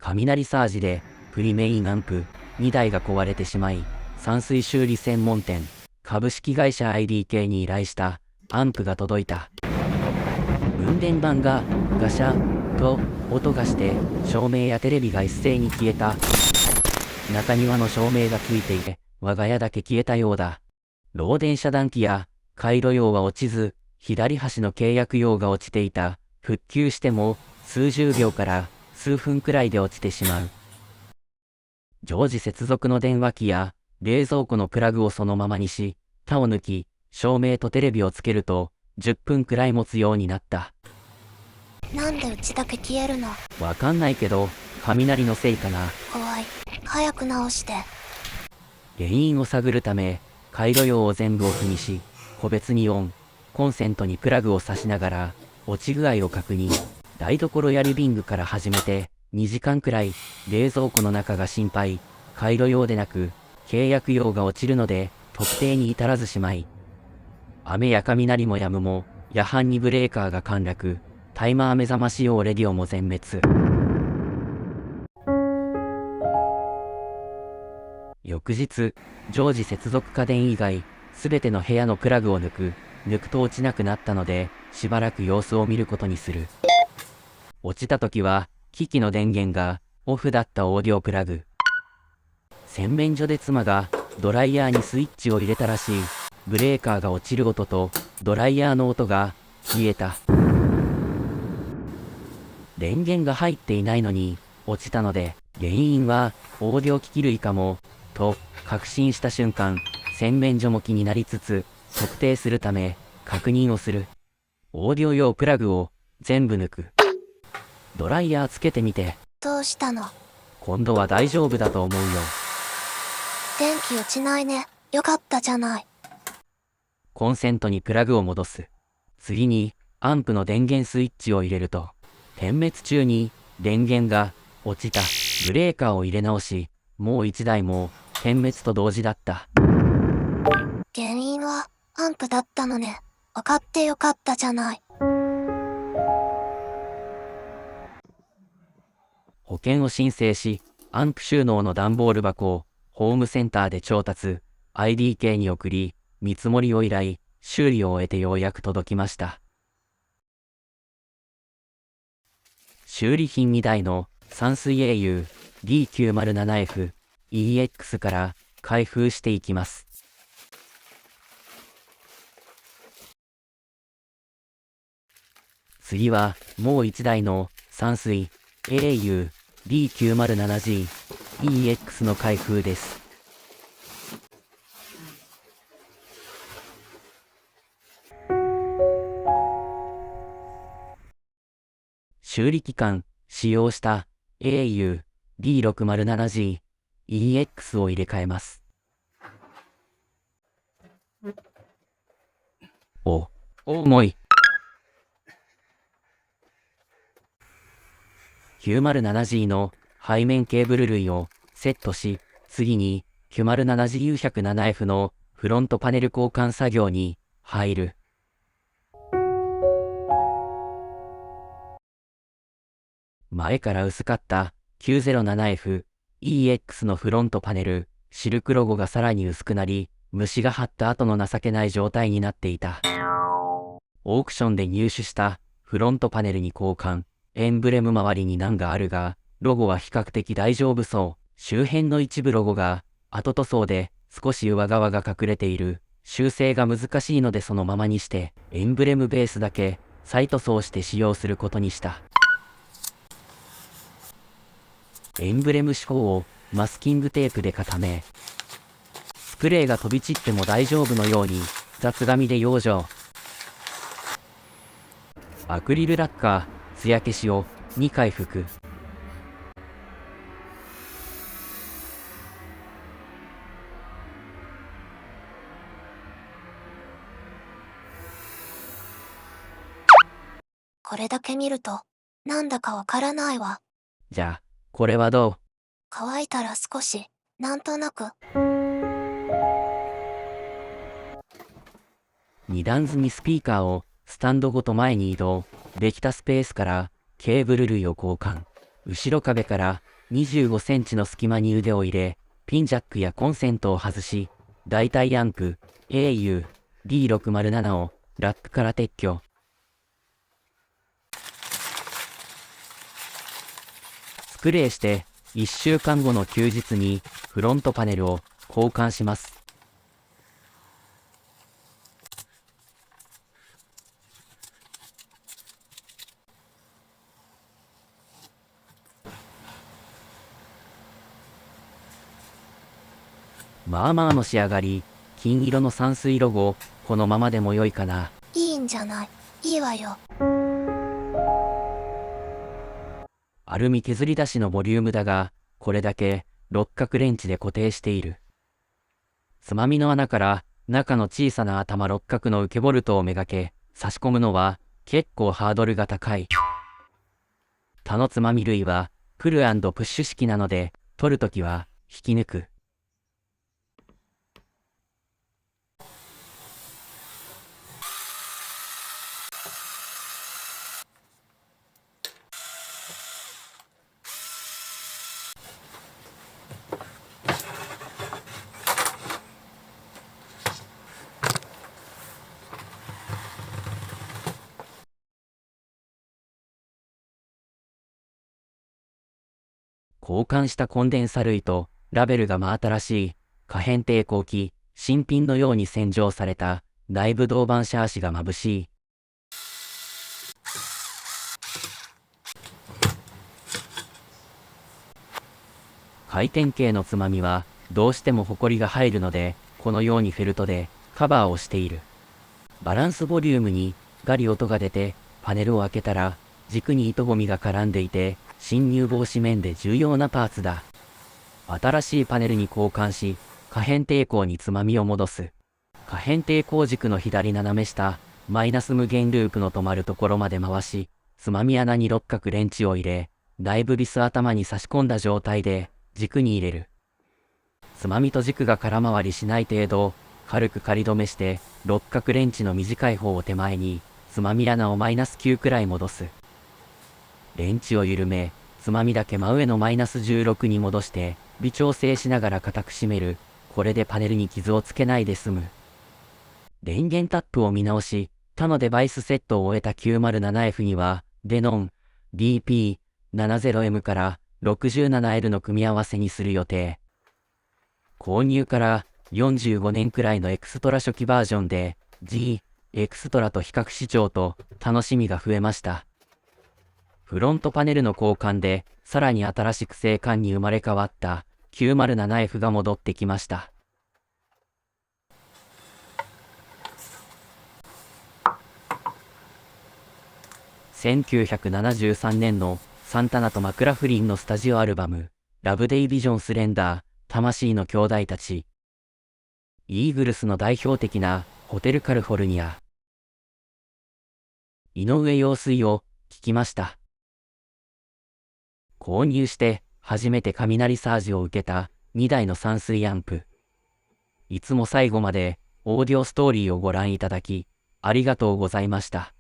雷サージでプリメインアンプ2台が壊れてしまい、散水修理専門店株式会社 IDK に依頼したアンプが届いた。分電盤がガシャンと音がして照明やテレビが一斉に消えた。中庭の照明がついていて我が家だけ消えたようだ。漏電遮断機や回路用は落ちず、左端の契約用が落ちていた。復旧しても数十秒から数分くらいで落ちてしまう。常時接続の電話機や冷蔵庫のプラグをそのままにし、他を抜き、照明とテレビをつけると10分くらい持つようになった。なんでうちだけ消えるの？わかんないけど、雷のせいかな。怖い。早く直して。原因を探るため、回路用を全部オフにし、個別にオン、コンセントにプラグを挿しながら、落ち具合を確認。台所やリビングから始めて、2時間くらい、冷蔵庫の中が心配。回路用でなく、契約用が落ちるので、特定に至らずしまい。雨や雷も止むも、夜半にブレーカーが陥落。タイマー目覚まし用レディオも全滅。翌日、常時接続家電以外、すべての部屋のプラグを抜くと落ちなくなったので、しばらく様子を見ることにする。落ちた時は、機器の電源がオフだったオーディオプラグ。洗面所で妻がドライヤーにスイッチを入れたらしい。ブレーカーが落ちる音とドライヤーの音が消えた。電源が入っていないのに落ちたので、原因はオーディオ機器類かも、と確信した瞬間、洗面所も気になりつつ、測定するため確認をする。オーディオ用プラグを全部抜く。ドライヤーつけてみて。どうしたの？今度は大丈夫だと思うよ。電気落ちないね。よかったじゃない。コンセントにプラグを戻す。次にアンプの電源スイッチを入れると、点滅中に電源が落ちた。ブレーカーを入れ直し、もう一台も点滅と同時だった。原因はアンプだったのね。分かってよかったじゃない。保険を申請し、アンプ収納の段ボール箱をホームセンターで調達、IDK に送り、見積もりを依頼、修理を終えてようやく届きました。修理品2台の散水 au D907F EX から開封していきます。次はもう1台の散水 au D907G EX の開封です。修理期間、使用した au D607G EX を入れ替えます。重い。907G の背面ケーブル類をセットし、次に 907GU107F のフロントパネル交換作業に入る。前から薄かった 907F EX のフロントパネル、シルクロゴがさらに薄くなり、虫が張った後の情けない状態になっていた。オークションで入手したフロントパネルに交換、エンブレム周りに難があるが、ロゴは比較的大丈夫そう。周辺の一部ロゴが後塗装で少し上側が隠れている。修正が難しいのでそのままにして、エンブレムベースだけ再塗装して使用することにした。エンブレム四方をマスキングテープで固め、スプレーが飛び散っても大丈夫のように雑紙で養生。アクリルラッカー、艶消しを2回拭く。これだけ見ると、なんだかわからないわ。じゃあ、これはどう？乾いたら少し、なんとなく。2段積みスピーカーをスタンドごと前に移動。できたスペースからケーブル類を交換。後ろ壁から25センチの隙間に腕を入れ、ピンジャックやコンセントを外し、代替アンプ AU D607 をラックから撤去。スプレーして1週間後の休日にフロントパネルを交換します。まあまあの仕上がり、金色の散水ロゴ、このままでも良いかな。いいんじゃない。いいわよ。アルミ削り出しのボリュームだが、これだけ六角レンチで固定している。つまみの穴から中の小さな頭六角の受けボルトをめがけ、差し込むのは結構ハードルが高い。他のつまみ類はプル&プッシュ式なので、取るときは引き抜く。交換したコンデンサ類とラベルが真新しい可変抵抗器、新品のように洗浄された内部銅板シャーシが眩しい。回転系のつまみはどうしてもホコリが入るので、このようにフェルトでカバーをしている。バランスボリュームにガリ音が出て、パネルを開けたら軸に糸ゴミが絡んでいて、侵入防止面で重要なパーツだ。新しいパネルに交換し、可変抵抗につまみを戻す。可変抵抗軸の左斜め下、マイナス無限ループの止まるところまで回し、つまみ穴に六角レンチを入れ、内部ビス頭に差し込んだ状態で軸に入れる。つまみと軸が空回りしない程度、軽く仮止めして、六角レンチの短い方を手前に、つまみ穴をマイナス9くらい戻す。レンチを緩め、つまみだけ真上のマイナス16に戻して、微調整しながら固く締める。これでパネルに傷をつけないで済む。電源タップを見直し、他のデバイスセットを終えた 907F には、デノン DP70M から 67L の組み合わせにする予定。購入から45年くらいのエクストラ初期バージョンで、G エクストラと比較視聴と楽しみが増えました。フロントパネルの交換で、さらに新しく生還に生まれ変わった 907F が戻ってきました。1973年のサンタナとマクラフリンのスタジオアルバム、ラブデイビジョンスレンダー、魂の兄弟たち。イーグルスの代表的なホテルカルフォルニア。井上陽水を聞きました。購入して初めて雷サージを受けた2台の散水アンプ。いつも最後までオーディオストーリーをご覧いただきありがとうございました。